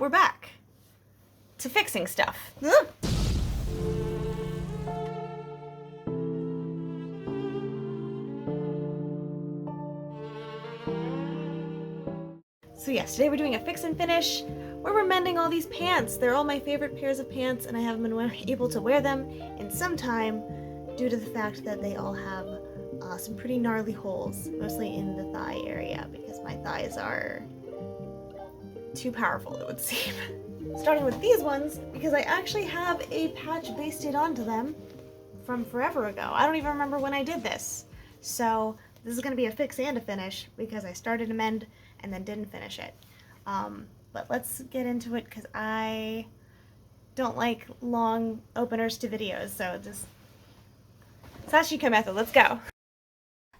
we're back to fixing stuff. So yes, today we're doing a fix and finish where we're mending all these pants. They're all my favorite pairs of pants and I haven't been able to wear them in some time due to the fact that they all have some pretty gnarly holes, mostly in the thigh area because my thighs are too powerful, it would seem. Starting with these ones because I actually have a patch basted onto them from forever ago. I don't even remember when I did this. So this is going to be a fix and a finish because I started a mend and then didn't finish it. But let's get into it because I don't like long openers to videos, so just Sashiko method, let's go.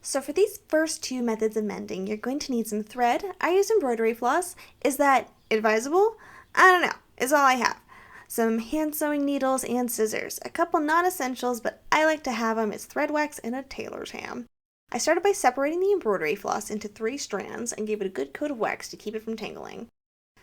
So for these first two methods of mending, you're going to need some thread. I use embroidery floss. Is that advisable? I don't know. It's all I have. Some hand sewing needles and scissors. A couple non-essentials, but I like to have them is thread wax and a tailor's ham. I started by separating the embroidery floss into 3 strands and gave it a good coat of wax to keep it from tangling.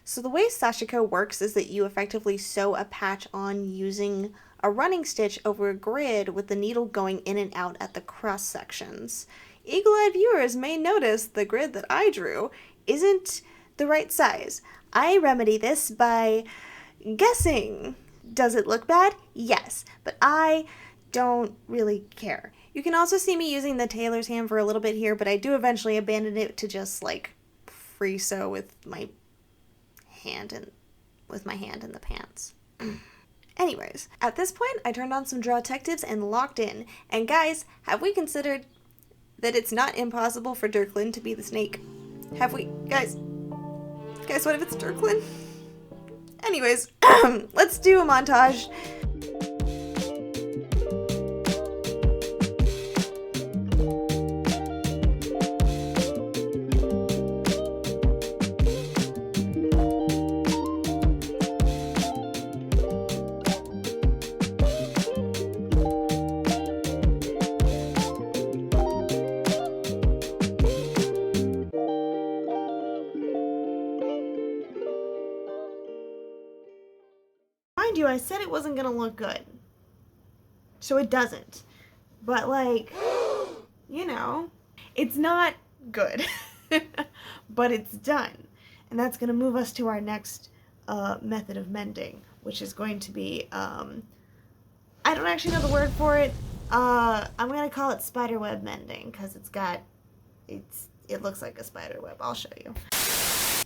So the way Sashiko works is that you effectively sew a patch on using a running stitch over a grid with the needle going in and out at the cross sections. Eagle-eyed viewers may notice the grid that I drew isn't the right size. I remedy this by guessing. Does it look bad? Yes, but I don't really care. You can also see me using the tailor's ham for a little bit here, but I do eventually abandon it to just like free sew with my hand in the pants. Anyways, at this point I turned on some Drawtectives and locked in. And guys, have we considered that it's not impossible for Dirklin to be the snake? Have we? Guys, what if it's Dirklin? Anyways, let's do a montage. Mind you, I said it wasn't gonna look good. So it doesn't. But like, you know, it's not good. But it's done. And that's gonna move us to our next method of mending, which is going to be, I don't actually know the word for it. I'm gonna call it spiderweb mending, because it looks like a spider web. I'll show you.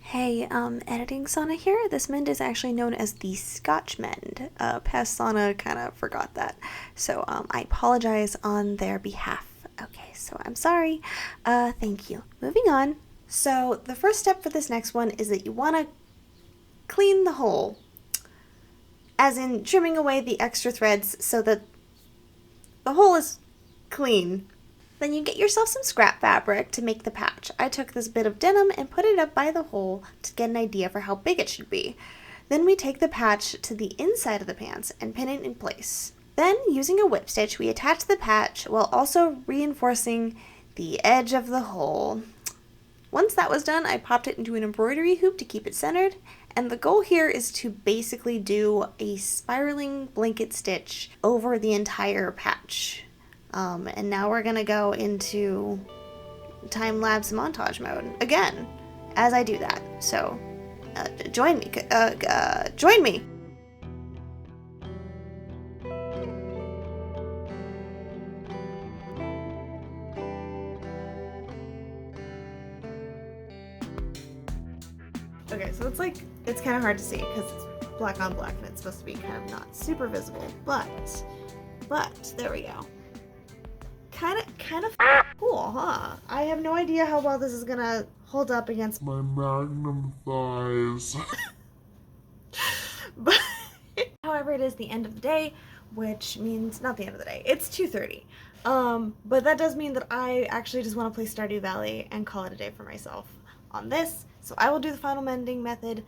Hey, editing Sana here. This mend is actually known as the Scotch mend. Past Sana kind of forgot that. So, I apologize on their behalf. Okay, so I'm sorry. Thank you. Moving on. So, the first step for this next one is that you want to clean the hole. As in trimming away the extra threads so that the hole is clean. Then you get yourself some scrap fabric to make the patch. I took this bit of denim and put it up by the hole to get an idea for how big it should be. Then we take the patch to the inside of the pants and pin it in place. Then, using a whip stitch, we attach the patch while also reinforcing the edge of the hole. Once that was done, I popped it into an embroidery hoop to keep it centered, and the goal here is to basically do a spiraling blanket stitch over the entire patch. And now we're gonna go into time-lapse montage mode again as I do that. So, join me. Join me. Okay, so it's kind of hard to see because it's black on black and it's supposed to be kind of not super visible, but there we go. Kind of cool, huh? I have no idea how well this is gonna hold up against my magnum thighs. But however, it is the end of the day, which means not the end of the day. It's 2:30. But that does mean that I actually just want to play Stardew Valley and call it a day for myself on this. So I will do the final mending method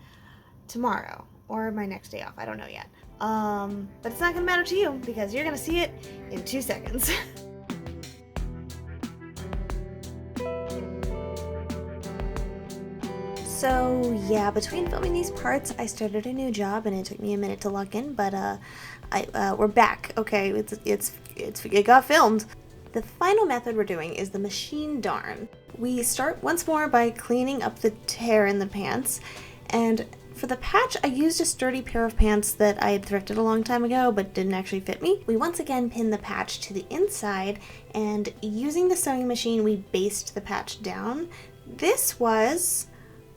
tomorrow or my next day off. I don't know yet. But it's not gonna matter to you because you're gonna see it in 2 seconds. So So yeah, between filming these parts, I started a new job and it took me a minute to log in, but we're back. Okay, it got filmed. The final method we're doing is the machine darn. We start once more by cleaning up the tear in the pants, and for the patch, I used a sturdy pair of pants that I had thrifted a long time ago but didn't actually fit me. We once again pinned the patch to the inside, and using the sewing machine, we basted the patch down. This was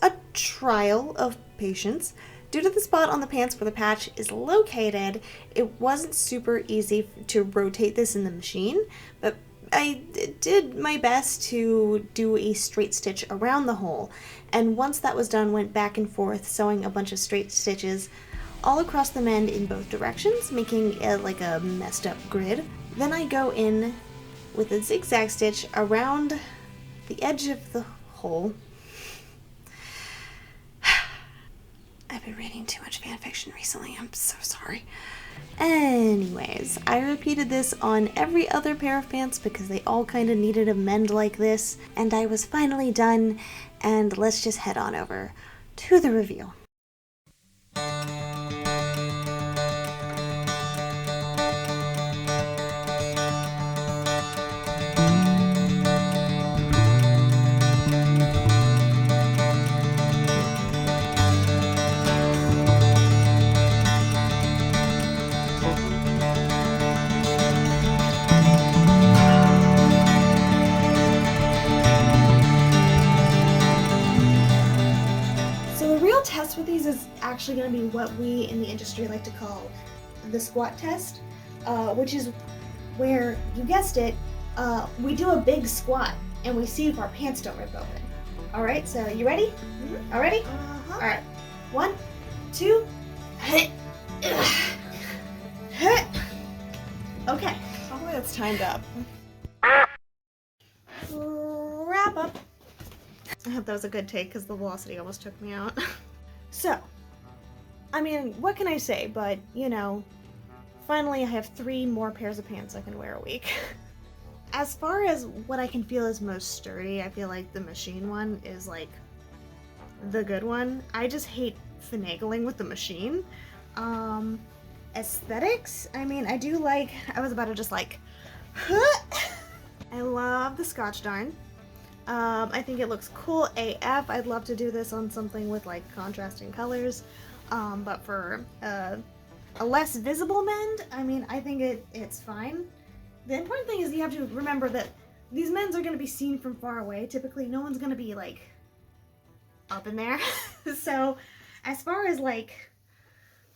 a trial of patience. Due to the spot on the pants where the patch is located, it wasn't super easy to rotate this in the machine, but I did my best to do a straight stitch around the hole, and once that was done, went back and forth sewing a bunch of straight stitches all across the mend in both directions, making it like a messed up grid. Then I go in with a zigzag stitch around the edge of the hole. I've been reading too much fanfiction recently, I'm so sorry. Anyways, I repeated this on every other pair of pants because they all kind of needed a mend like this, and I was finally done, and let's just head on over to the review. Test with these is actually going to be what we in the industry like to call the squat test, which is where, you guessed it, we do a big squat and we see if our pants don't rip open. Alright, so you ready? Mm-hmm. All ready? Uh-huh. Alright, 1, 2, okay. Hopefully that's timed up. Wrap up. I hope that was a good take because the velocity almost took me out. So, I mean, what can I say, but, you know, finally I have 3 more pairs of pants I can wear a week. As far as what I can feel is most sturdy, I feel like the machine one is, like, the good one. I just hate finagling with the machine. Aesthetics, I mean, I do like, I was about to just, like, I love the Scotch darn. I think it looks cool AF. I'd love to do this on something with like contrasting colors, but for a less visible mend, I mean, I think it's fine. The important thing is you have to remember that these mends are going to be seen from far away. Typically, no one's going to be like up in there. So as far as like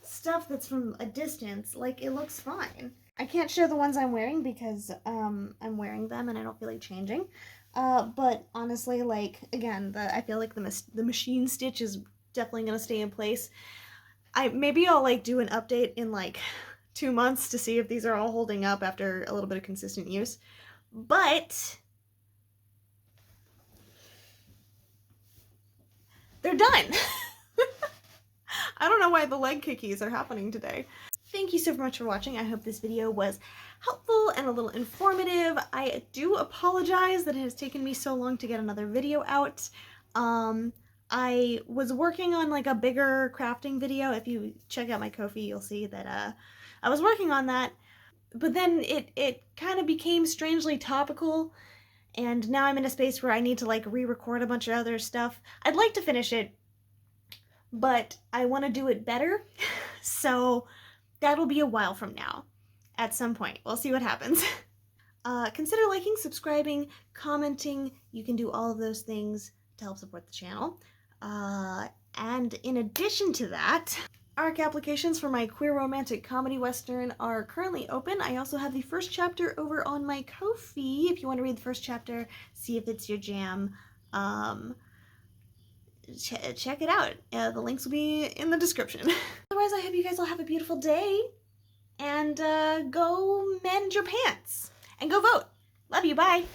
stuff that's from a distance, like it looks fine. I can't show the ones I'm wearing because I'm wearing them and I don't feel like changing. But honestly, like, again, I feel like the machine stitch is definitely gonna stay in place. Maybe I'll, like, do an update in, like, 2 months to see if these are all holding up after a little bit of consistent use. But they're done! I don't know why the leg kickies are happening today. Thank you so much for watching. I hope this video was helpful and a little informative. I do apologize that it has taken me so long to get another video out. I was working on like a bigger crafting video. If you check out my Ko-fi, you'll see that I was working on that. But then it kind of became strangely topical, and now I'm in a space where I need to like re-record a bunch of other stuff. I'd like to finish it, but I want to do it better. So that'll be a while from now. At some point. We'll see what happens. Consider liking, subscribing, commenting. You can do all of those things to help support the channel. And in addition to that, ARC applications for my queer romantic comedy western are currently open. I also have the first chapter over on my Ko-fi. If you want to read the first chapter, see if it's your jam. Check it out. The links will be in the description. Otherwise, I hope you guys will have a beautiful day. And go mend your pants. And go vote. Love you. Bye.